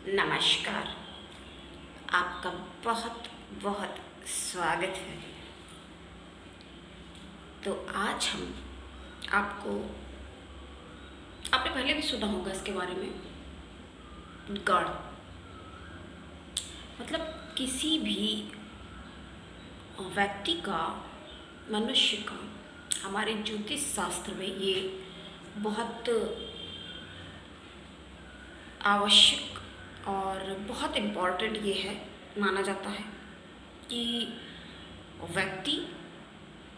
नमस्कार। आपका बहुत बहुत स्वागत है। तो आज हम आपको, आपने पहले भी सुना होगा इसके बारे में, गण मतलब किसी भी व्यक्ति का, मनुष्य का, हमारे ज्योतिष शास्त्र में ये बहुत आवश्यक और बहुत इम्पॉर्टेंट ये है, माना जाता है कि व्यक्ति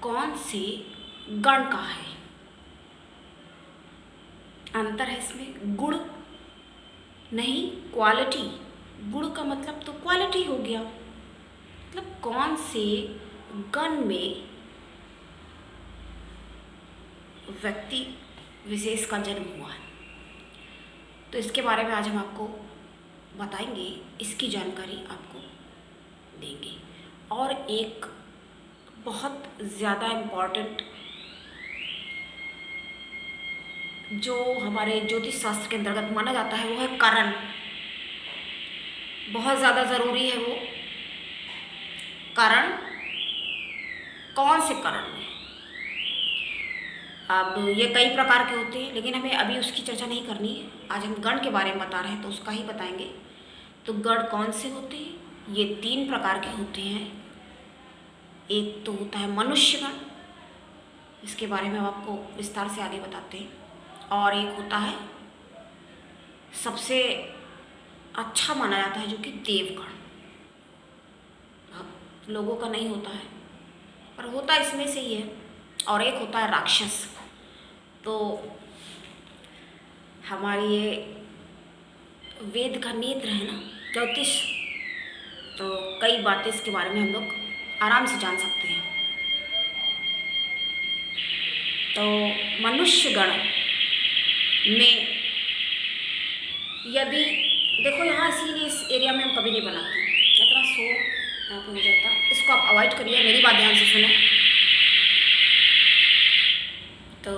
कौन से गण का है। अंतर है इसमें, गुण नहीं क्वालिटी। गुण का मतलब तो क्वालिटी हो गया, मतलब कौन से गण में व्यक्ति विशेष का जन्म हुआ है। तो इसके बारे में आज हम आपको बताएंगे, इसकी जानकारी आपको देंगे। और एक बहुत ज़्यादा इम्पॉर्टेंट जो हमारे ज्योतिष शास्त्र के अंतर्गत माना जाता है वो है करण। बहुत ज़्यादा ज़रूरी है वो करण। कौन से करण में, अब ये कई प्रकार के होते हैं, लेकिन हमें अभी उसकी चर्चा नहीं करनी है। आज हम गण के बारे में बता रहे हैं तो उसका ही बताएंगे। तो गण कौन से होते हैं, ये 3 प्रकार के होते हैं। एक तो होता है मनुष्य गण, इसके बारे में हम आपको विस्तार से आगे बताते हैं। और एक होता है सबसे अच्छा माना जाता है जो कि देवगण। अब लोगों का नहीं होता है पर होता इसमें से ही है। और एक होता है राक्षस। तो हमारी ये वेद का नेत्र है ना, ज्योतिष, तो कई बातें इसके बारे में हम लोग आराम से जान सकते हैं। तो मनुष्य गण में यदि देखो, यहाँ इसीलिए इस एरिया में हम कभी नहीं बनाते, इतना शोर यहाँ पे हो जाता, इसको आप अवॉइड करिए, मेरी बात ध्यान से सुने। तो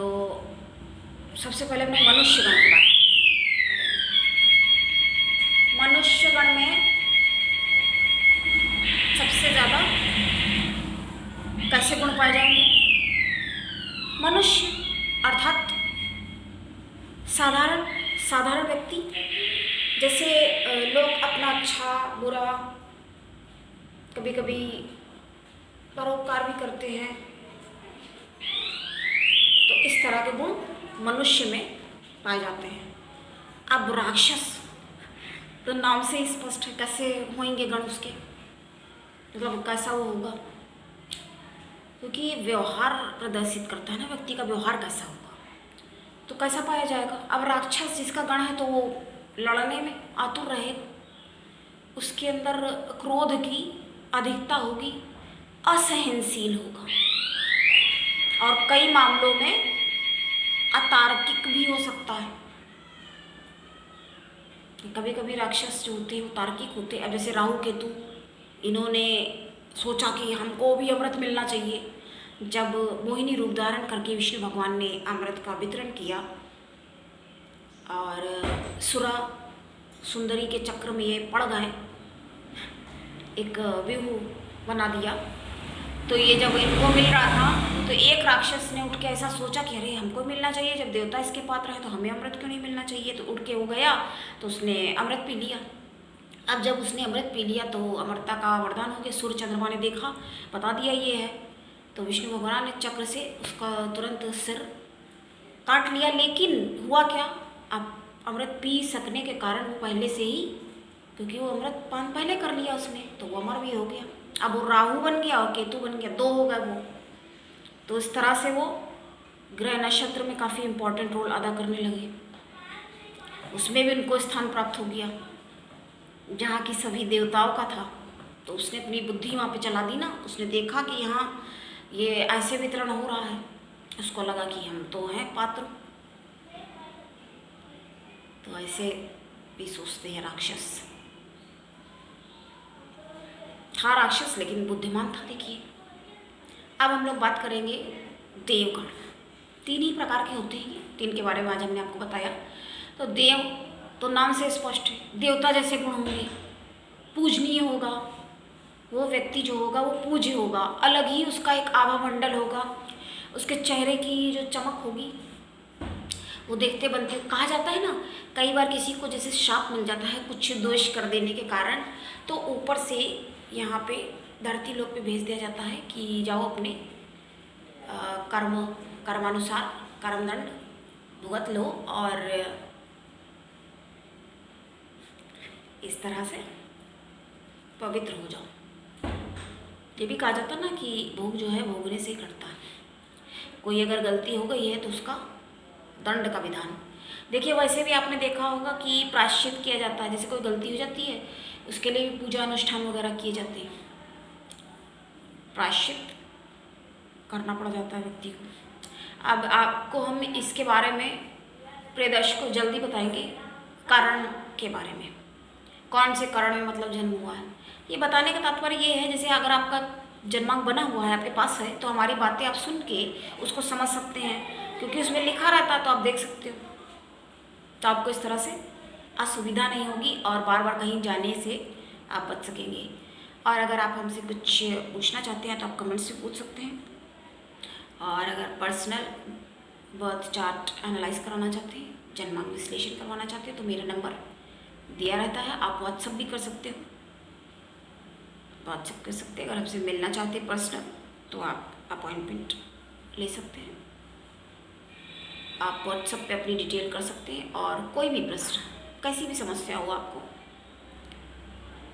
सबसे पहले मैं मनुष्य गण की बात करेंगे। मनुष्य गण में सबसे ज़्यादा कैसे गुण पाए जाएंगे? मनुष्य अर्थात साधारण साधारण व्यक्ति। जैसे लोग अपना अच्छा बुरा, कभी कभी परोपकार भी करते हैं, तो इस तरह के गुण मनुष्य में पाए जाते हैं। अब राक्षस तो नाम से ही स्पष्ट है, कैसे होंगे गण उसके, मतलब कैसा वो होगा, क्योंकि ये व्यवहार प्रदर्शित करता है ना, व्यक्ति का व्यवहार कैसा होगा, तो कैसा पाया जाएगा। अब राक्षस जिसका गण है तो वो लड़ने में आतुर रहेगा, उसके अंदर क्रोध की अधिकता होगी, असहनशील होगा और कई मामलों में अतार्किक भी हो सकता है। कभी कभी राक्षस जो होते हैं वो तार्किक होते हैं। अब जैसे राहु केतु, इन्होंने सोचा कि हमको भी अमृत मिलना चाहिए। जब मोहिनी रूप धारण करके विष्णु भगवान ने अमृत का वितरण किया और सुरा सुंदरी के चक्र में ये पड़ गए, एक व्यूह बना दिया। तो ये जब इनको मिल रहा था तो एक राक्षस ने उठ के ऐसा सोचा कि अरे हमको मिलना चाहिए, जब देवता इसके पात्र है तो हमें अमृत क्यों नहीं मिलना चाहिए। तो उठ के वो गया तो उसने अमृत पी लिया। अब जब उसने अमृत पी लिया तो अमरता का वरदान हो गया। सूर्य चंद्रमा ने देखा, बता दिया ये है, तो विष्णु भगवान ने चक्र से उसका तुरंत सिर काट लिया। लेकिन हुआ क्या, अब अमृत पी सकने के कारण वो पहले से ही, क्योंकि वो अमृत पान पहले कर लिया उसने, तो वो अमर भी हो गया। अब वो राहु बन गया और केतु बन गया, 2 हो गए वो। तो इस तरह से वो ग्रह नक्षत्र में काफ़ी इम्पोर्टेंट रोल अदा करने लगे। उसमें भी उनको स्थान प्राप्त हो गया जहाँ की सभी देवताओं का था। तो उसने अपनी बुद्धि वहाँ पे चला दी ना, उसने देखा कि यहाँ ये ऐसे वितरण हो रहा है, उसको लगा कि हम तो हैं पात्र। तो ऐसे भी सोचते हैं राक्षस। था राक्षस लेकिन बुद्धिमान था। देखिए, अब हम लोग बात करेंगे देवगण। 3 ही प्रकार के होते हैं, 3 के बारे में आज हमने आपको बताया। तो देव तो नाम से स्पष्ट है देवता जैसे गुण होंगे, पूजनीय होगा, वो व्यक्ति जो होगा वो पूज्य होगा, अलग ही उसका एक आभा मंडल होगा, उसके चेहरे की जो चमक होगी वो देखते बनते। कहा जाता है ना, कई बार किसी को जैसे शाप मिल जाता है कुछ दोष कर देने के कारण, तो ऊपर से यहाँ पे धरती लोक पे भेज दिया जाता है कि जाओ अपने कर्मानुसार कर्मदंड भुगत लो और इस तरह से पवित्र हो जाओ। ये भी कहा जाता है ना कि भोग जो है भोगने से ही कटता है। कोई अगर गलती हो गई है तो उसका दंड का विधान। देखिए वैसे भी आपने देखा होगा कि प्रायश्चित किया जाता है, जैसे कोई गलती हो जाती है उसके लिए भी पूजा अनुष्ठान वगैरह किए जाते हैं, प्रायश्चित करना पड़ जाता है व्यक्ति को। अब आपको हम इसके बारे में प्रिय दर्शकों जल्दी बताएंगे, कारण के बारे में, कौन से कारण में मतलब जन्म हुआ है। ये बताने का तात्पर्य ये है, जैसे अगर आपका जन्मांक बना हुआ है आपके पास है तो हमारी बातें आप सुन के उसको समझ सकते हैं, क्योंकि उसमें लिखा रहता है तो आप देख सकते हो, तो आपको इस तरह से असुविधा नहीं होगी और बार बार कहीं जाने से आप बच सकेंगे। और अगर आप हमसे कुछ पूछना चाहते हैं तो आप कमेंट से पूछ सकते हैं, और अगर पर्सनल बर्थ चार्ट एनालाइज कराना चाहते हैं, जन्मांक विश्लेषण करवाना चाहते हैं तो मेरा नंबर दिया रहता है, आप व्हाट्सअप भी कर सकते हो, व्हाट्सअप कर सकते हैं। अगर हमसे मिलना चाहते हैं पर्सनल तो आप अपॉइंटमेंट ले सकते हैं, आप व्हाट्सअप पे अपनी डिटेल कर सकते हैं। और कोई भी प्रश्न, कैसी भी समस्या हो आपको,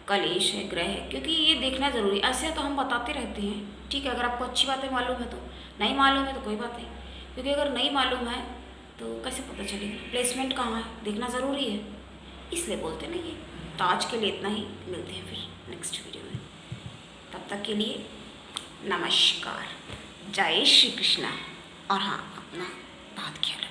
कलेश है, ग्रह है, क्योंकि ये देखना ज़रूरी है। ऐसे तो हम बताते रहते हैं, ठीक है, अगर आपको अच्छी बातें मालूम है तो, नहीं मालूम है तो कोई बात नहीं, क्योंकि अगर नहीं मालूम है तो कैसे पता चलेगा, प्लेसमेंट कहाँ है देखना ज़रूरी है, इसलिए बोलते नहीं है। तो आज के लिए इतना ही, मिलते हैं फिर नेक्स्ट वीडियो में, तब तक के लिए नमस्कार, जय श्री कृष्णा। और हाँ, अपना बहुत ख्याल